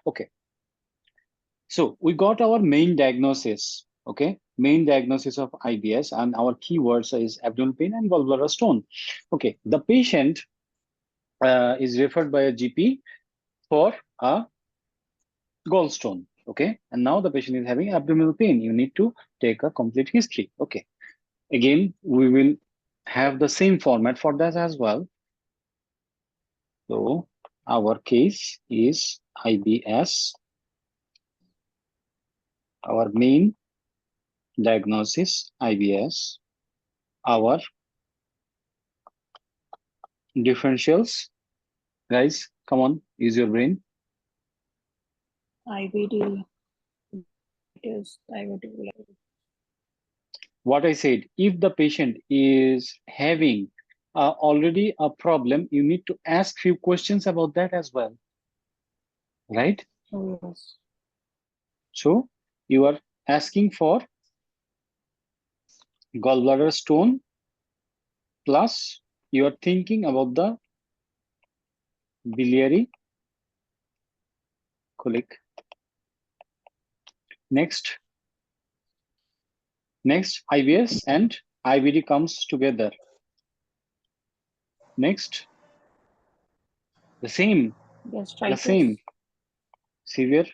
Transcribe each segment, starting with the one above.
Okay. So we got our main diagnosis. Okay. Main diagnosis of IBS, and our keywords is abdominal pain and gallbladder stone. Okay. The patient is referred by a GP for a gallstone. Okay. And now the patient is having abdominal pain. You need to take a complete history. Okay. Again, we will have the same format for that as well. So our case is IBS. Our main diagnosis, IBS. Our differentials. Guys, come on, use your brain. IBD is diverticulitis. What I said, if the patient is having already a problem, you need to ask few questions about that as well, right? Oh, yes. So you are asking for gallbladder stone, plus you are thinking about the biliary colic. Next, IBS and IBD comes together. Next, the same severe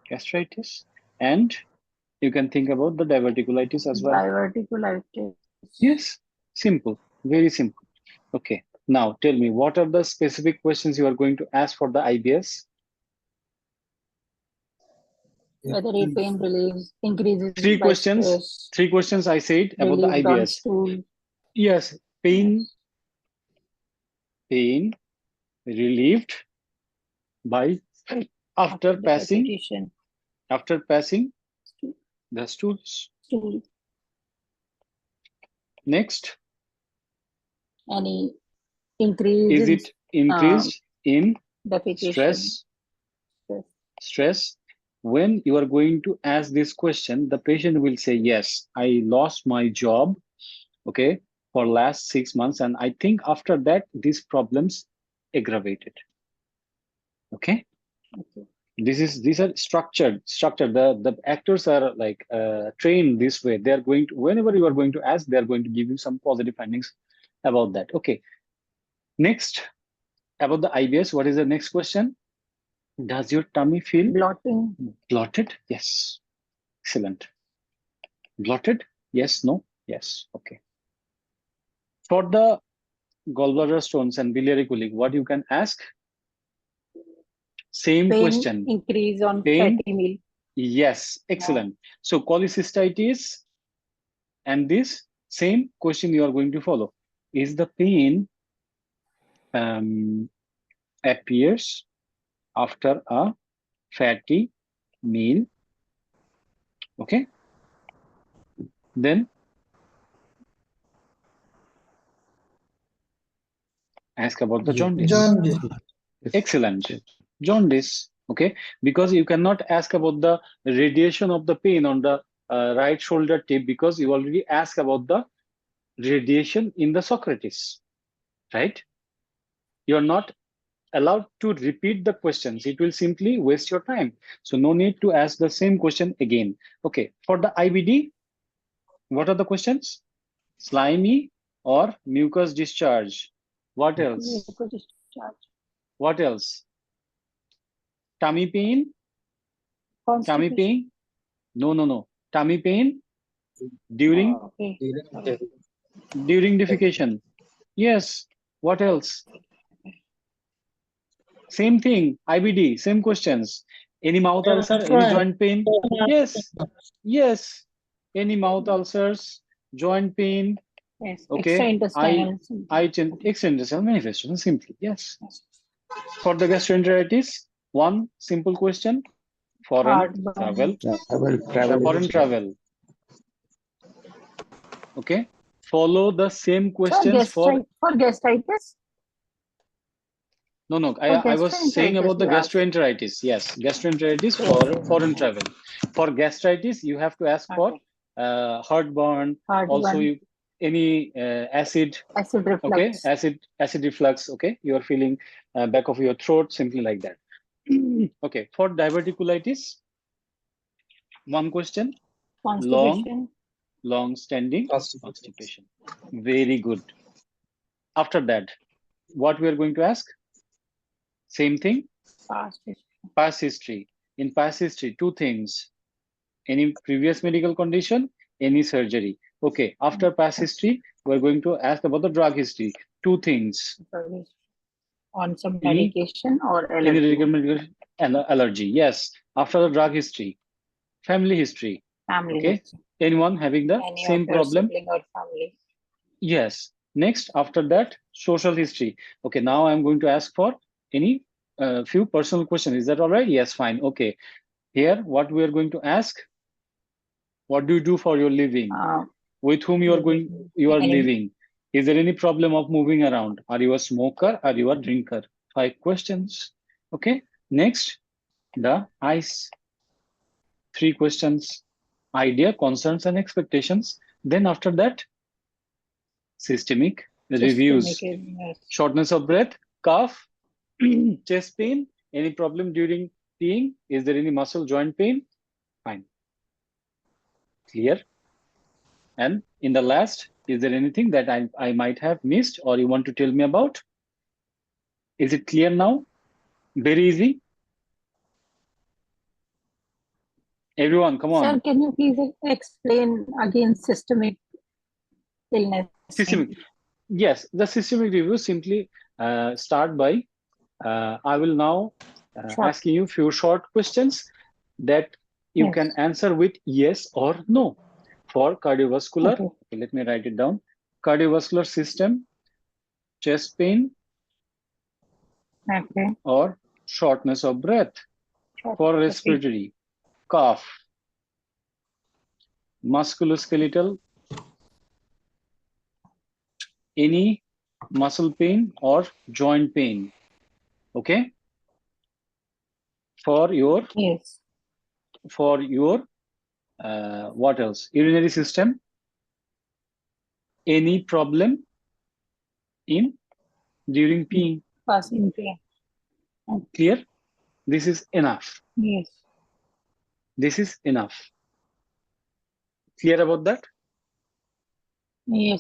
gastritis, and you can think about the diverticulitis as well. Diverticulitis. Yes, simple, very simple. Okay, now tell me, what are the specific questions you are going to ask for the IBS? Whether a pain relieves, increases Three by questions. stress, Three questions I said about the relieved on IBS. stool. Yes, pain, Yes. pain relieved by after passing Defecation. the stools. Stool. Next, Any increase is it increased in defecation. stress? When you are going to ask this question, the patient will say, yes, I lost my job, okay, for last 6 months, and I think after that these problems aggravated. Okay. These are structured. The actors are like trained this way. They are going to, whenever you are going to ask, they are going to give you some positive findings about that. Okay. Next, about the IBS, what is the next question? Does your tummy feel bloated? Yes. Excellent. Bloated? Yes, no, yes. Okay. For the gallbladder stones and biliary colic, what you can ask? Same pain question. Increase on Pain? fatty meal. Yes, excellent. So cholecystitis, and this same question you are going to follow. Is the pain appears after a fatty meal? Okay. Then ask about the jaundice. Excellent. Jaundice. Okay. Because you cannot ask about the radiation of the pain on the right shoulder tip, because you already asked about the radiation in the Socrates, right? You're not allowed to repeat the questions. It will simply waste your time. So no need to ask the same question again. Okay, for the IBD, what are the questions? Slimy or mucus discharge? What else? Mucus discharge. What else? Tummy pain? Tummy pain? No. Tummy pain during during defecation. Yes. What else? Same thing. IBD. Same questions. Any mouth ulcer? Any joint pain? Yes. Any mouth ulcers? Joint pain? Yes. Okay. Extraintestinal manifestation. Simply. Yes. For the gastroenteritis, one simple question. Foreign travel. Foreign travel. Okay. Follow the same questions for gastritis. No. I was saying about the gastroenteritis. Yes, gastroenteritis for foreign travel. For gastritis, you have to ask for heartburn. Also, any acid reflux. Okay, acid reflux. Okay, you are feeling back of your throat, simply like that. Okay, for diverticulitis, one question, Constipation. long standing Constipation. constipation. Very good. After that, what we are going to ask? Same thing, Past history. past history. In past history, two things. Any previous medical condition, any surgery. Okay, after past history, we're going to ask about the drug history. Two things. Sorry. On some Any medication or any allergy. medical allergy. Yes. After the drug history, family history. Family Okay. history. Anyone having the Any of same your problem? sibling or family. Yes. Next, after that, social history. Okay, now I'm going to ask for any few personal questions. Is that all right? Yes, fine. Okay. Here, what we are going to ask, what do you do for your living? With whom you are Any living? Is there any problem of moving around? Are you a smoker? Are you a drinker? 5 questions. Okay. Next, the ICE. 3 questions. Idea, concerns, and expectations. Then after that, systemic reviews. illness. Shortness of breath, cough, chest pain, any problem during peeing? Is there any muscle joint pain? Fine. Clear? And in the last, is there anything that I might have missed or you want to tell me about? Is it clear now? Very easy. Everyone, come on. Sir, can you please explain again systemic illness? Systemic. Yes, the systemic review simply start by, I will now asking you few short questions that you can answer with yes or no. For cardiovascular, okay, let me write it down. Cardiovascular system, chest pain, Okay. or shortness of breath. For respiratory, cough, musculoskeletal, any muscle pain or joint pain. Okay. For your what else? Urinary system, any problem in during peeing. Passing pain. Clear? This is enough. Yes. This is enough. Clear about that? Yes.